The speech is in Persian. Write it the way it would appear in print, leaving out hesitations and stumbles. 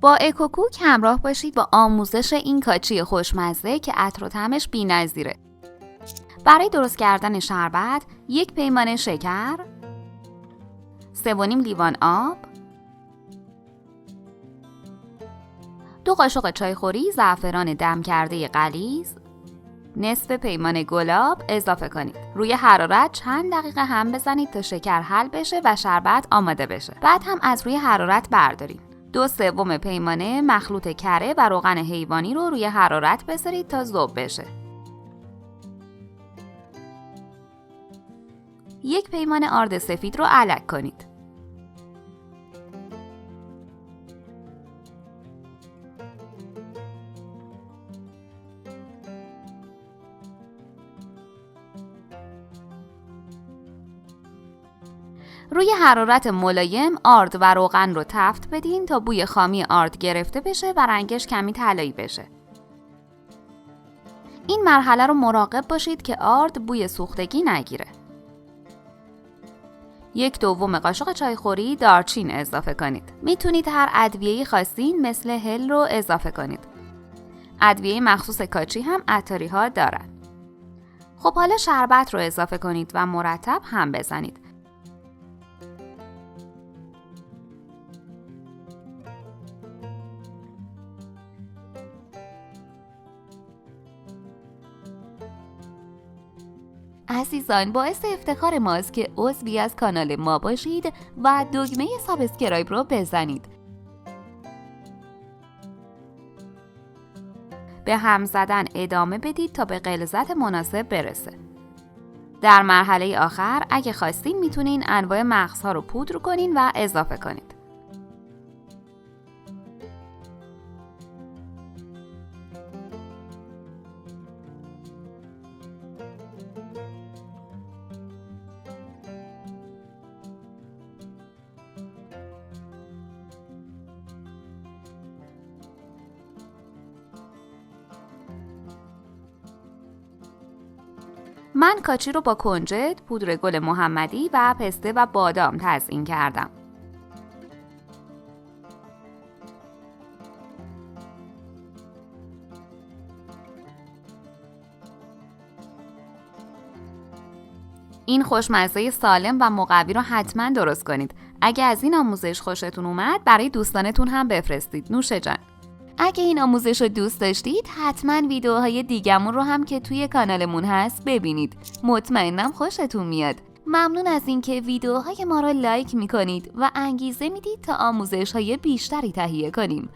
با اکوکوک همراه باشید با آموزش این کاچی خوشمزه که عطر و طعمش بی‌نظیره. برای درست کردن شربت 1 پیمانه شکر، 3.5 لیوان آب، 2 قاشق چایخوری زعفران دم کرده غلیظ، نصف پیمانه گلاب اضافه کنید. روی حرارت چند دقیقه هم بزنید تا شکر حل بشه و شربت آماده بشه. بعد هم از روی حرارت بردارید. 2/3 پیمانه مخلوط کره و روغن حیوانی رو روی حرارت بذارید تا ذوب بشه. 1 پیمانه آرد سفید رو علک کنید. روی حرارت ملایم آرد و روغن رو تفت بدین تا بوی خامی آرد گرفته بشه و رنگش کمی طلایی بشه. این مرحله رو مراقب باشید که آرد بوی سوختگی نگیره. 1/2 قاشق چایخوری دارچین اضافه کنید. میتونید هر ادویه‌ای خواستین مثل هل رو اضافه کنید. ادویه مخصوص کاچی هم عطاری ها دارن. خب حالا شربت رو اضافه کنید و مرتب هم بزنید. عزیزان، باعث افتخار ماست که عضوی از کانال ما باشید و دکمه سابسکرایب رو بزنید. به هم زدن ادامه بدید تا به غلظت مناسب برسه. در مرحله آخر اگه خواستین میتونین انواع مغزها رو پودر کنین و اضافه کنید. من کاچی رو با کنجد، پودر گل محمدی و پسته و بادام تزیین کردم. این خوشمزه سالم و مقوی رو حتما درست کنید. اگه از این آموزش خوشتون اومد برای دوستانتون هم بفرستید. نوش جان. اگه این آموزش رو دوست داشتید حتما ویدیوهای دیگمون رو هم که توی کانالمون هست ببینید. مطمئنم خوشتون میاد. ممنون از اینکه ویدیوهای ما رو لایک میکنید و انگیزه میدید تا آموزش‌های بیشتری تهیه کنیم.